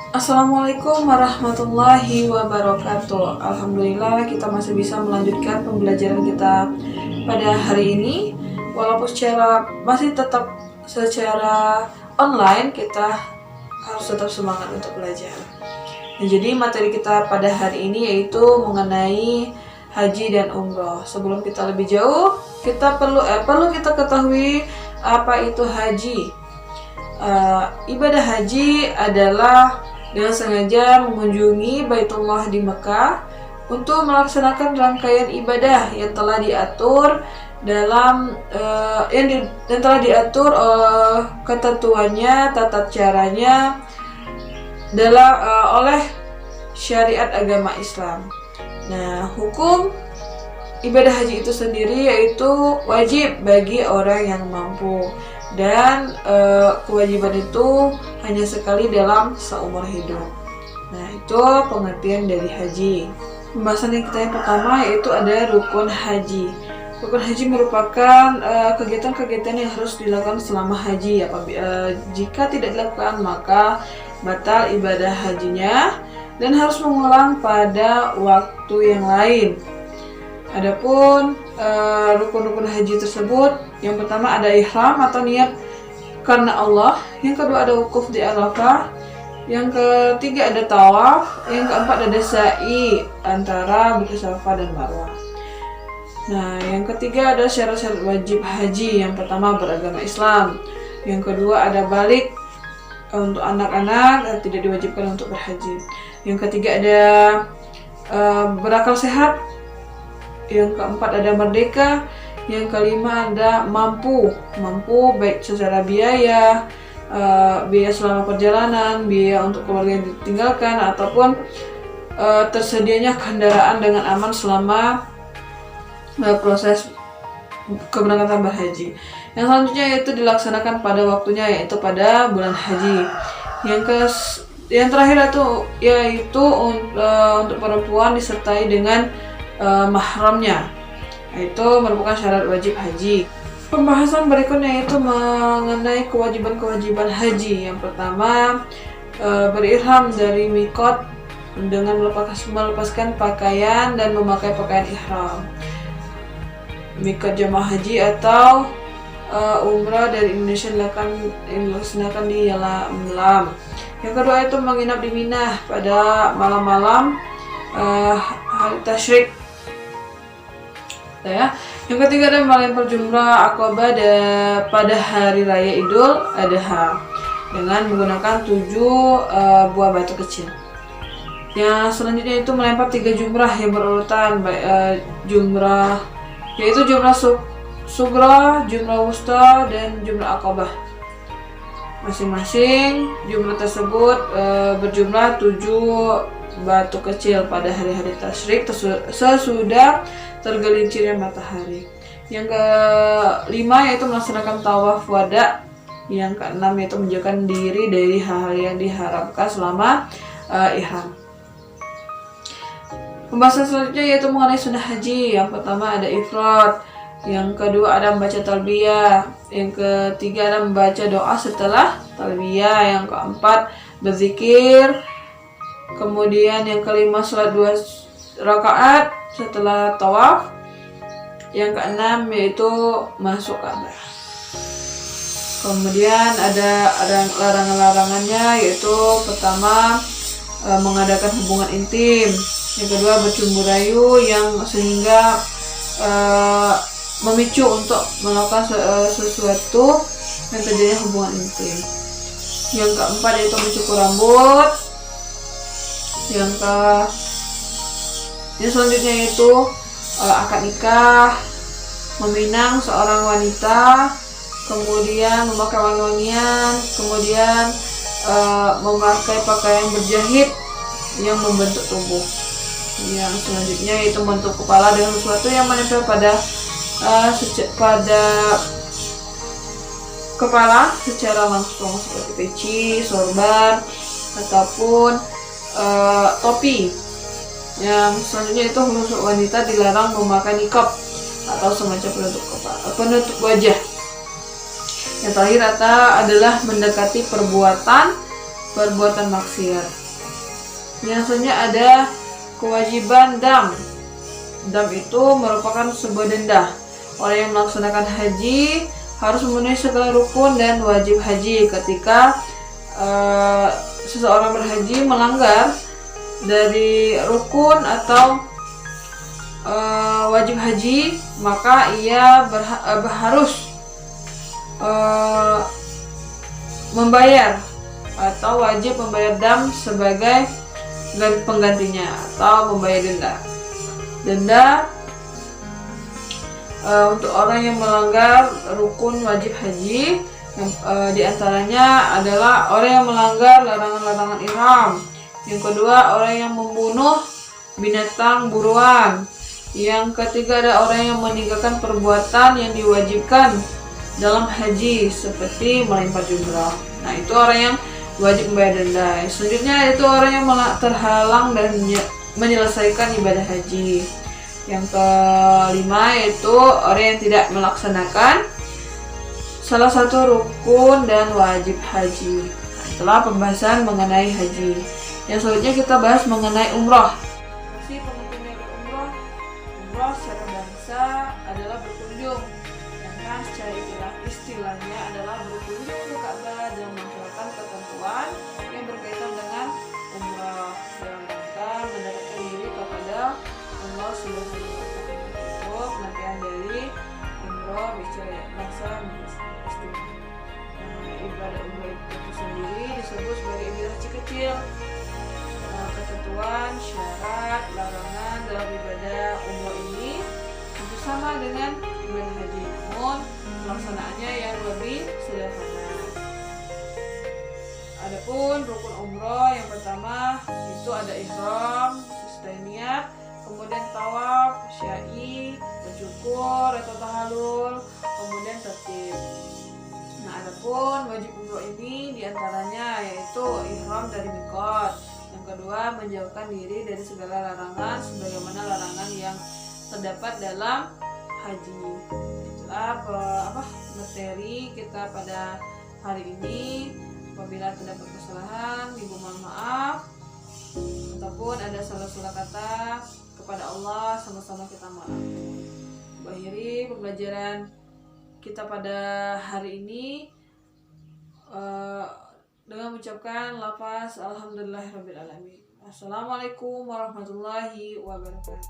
Assalamualaikum warahmatullahi wabarakatuh. Alhamdulillah kita masih bisa melanjutkan pembelajaran kita pada hari ini. Walaupun masih tetap secara online, kita harus tetap semangat untuk belajar. Nah, jadi materi kita pada hari ini yaitu mengenai haji dan umroh. Sebelum kita lebih jauh, kita perlu kita ketahui apa itu haji. Ibadah haji adalah dengan sengaja mengunjungi Baitullah di Mekah untuk melaksanakan rangkaian ibadah yang telah diatur ketentuannya, tata caranya oleh syariat agama Islam. Nah, hukum ibadah haji itu sendiri yaitu wajib bagi orang yang mampu, dan kewajiban itu hanya sekali dalam seumur hidup. Nah, itu pengertian dari haji. Pembahasan yang pertama yaitu ada rukun haji. Rukun haji merupakan kegiatan-kegiatan yang harus dilakukan selama haji. Jika tidak dilakukan, maka batal ibadah hajinya dan harus mengulang pada waktu yang lain. Adapun rukun-rukun haji tersebut, yang pertama ada ihram atau niat karena Allah, yang kedua ada wukuf di Arafah, yang ketiga ada tawaf, yang keempat ada sa'i antara Bukit Safa dan Marwah. Nah, yang ketiga ada syarat-syarat wajib haji. Yang pertama beragama Islam, yang kedua ada balik untuk anak-anak tidak diwajibkan untuk berhaji, yang ketiga ada berakal sehat, yang keempat ada merdeka, yang kelima ada mampu baik secara biaya selama perjalanan, biaya untuk keluarga yang ditinggalkan, ataupun tersedianya kendaraan dengan aman selama proses keberangkatan berhaji. Yang selanjutnya yaitu dilaksanakan pada waktunya, yaitu pada bulan haji. Yang terakhir yaitu untuk perempuan disertai dengan mahramnya, itu merupakan syarat wajib haji. Pembahasan berikutnya yaitu mengenai kewajiban-kewajiban haji. Yang pertama, berihram dari miqat dengan melepaskan pakaian dan memakai pakaian ihram. Miqat jamaah haji atau umrah dari Indonesia dilaksanakan di Yalamlam. Yang kedua itu menginap di Mina pada malam-malam hari tasyrik. Yang ketiga ada melempar jumrah Aqabah pada hari raya Idul Adha dengan menggunakan 7 buah batu kecil. Yang selanjutnya itu melempar 3 jumrah yang berurutan, jumrah yaitu jumrah sugra, jumrah wusta, dan jumrah Aqabah. Masing-masing jumrah tersebut berjumlah 7 batu kecil pada hari-hari tasyrik sesudah tergelincirnya matahari. Yang kelima yaitu melaksanakan tawaf wada. Yang keenam yaitu menjauhkan diri dari hal-hal yang diharapkan selama ihram. Pembahasan selanjutnya yaitu mengenai sunnah haji. Yang pertama ada ifrad, yang kedua ada membaca talbiyah, yang ketiga ada membaca doa setelah talbiyah, yang keempat berzikir, kemudian yang kelima sholat 2 rakaat setelah tawaf, yang keenam yaitu masuk Ka'bah. Kemudian ada larangan-larangannya, yaitu pertama mengadakan hubungan intim, yang kedua bercumbu rayu yang sehingga memicu untuk melakukan sesuatu yang terjadi hubungan intim, yang keempat yaitu mencukur rambut, yang selanjutnya yaitu akad nikah, meminang seorang wanita, kemudian memakai wangi-wangian, kemudian memakai pakaian berjahit yang membentuk tubuh. Yang selanjutnya yaitu membentuk kepala dengan sesuatu yang menempel pada kepala secara langsung, seperti peci, sorban, ataupun topi. Yang selanjutnya itu khusus wanita dilarang memakai niqab atau semacam penutup wajah. Yang terakhir adalah mendekati perbuatan perbuatan maksiat. Yang selanjutnya ada kewajiban dam. Dam itu merupakan sebuah denda. Orang yang melaksanakan haji harus memenuhi segala rukun dan wajib haji. Ketika seseorang berhaji melanggar dari rukun atau wajib haji, maka ia harus membayar atau wajib membayar dam sebagai penggantinya atau membayar denda. Denda untuk orang yang melanggar rukun wajib haji, yang diantaranya adalah orang yang melanggar larangan-larangan ihram. Yang kedua, orang yang membunuh binatang buruan. Yang ketiga, ada orang yang meninggalkan perbuatan yang diwajibkan dalam haji seperti melempar jumrah. Nah, itu orang yang wajib membayar denda. Selanjutnya itu orang yang terhalang dan menyelesaikan ibadah haji. Yang kelima yaitu orang yang tidak melaksanakan salah satu rukun dan wajib haji. Nah, itulah pembahasan mengenai haji. Yang selanjutnya kita bahas mengenai umroh. Pengertian dari umroh secara bahasa adalah berkunjung, sedangkan secara istilahnya adalah berkunjung ke Ka'bah dan melaksanakan ketentuan yang berkaitan dengan umroh dalam rangka mendekatkan diri kepada Allah Subhanahu wa Ta'ala. Itu pengertian dari umroh secara bahasa istilah. Ibadah umroh itu sendiri disebut sebagai ibadah haji kecil. Ketentuan, syarat, larangan dalam ibadah umroh ini tentu sama dengan ibadah haji, namun pelaksanaannya yang lebih sederhana. Adapun rukun umroh yang pertama itu ada ihram, niat, kemudian tawaf, syai, bersyukur atau tahallul, kemudian tertib. Nah, adapun wajib umroh ini diantaranya yaitu ihram dari miqat. Yang kedua, menjauhkan diri dari segala larangan sebagaimana larangan yang terdapat dalam haji. Itulah materi kita pada hari ini. Apabila terdapat kesalahan, ibu mohon maaf, ataupun ada salah-salah kata kepada Allah, sama-sama kita maaf. Akhiri pembelajaran kita pada hari ini dengan mengucapkan lafaz alhamdulillahirabbil alamin. Assalamualaikum warahmatullahi wabarakatuh.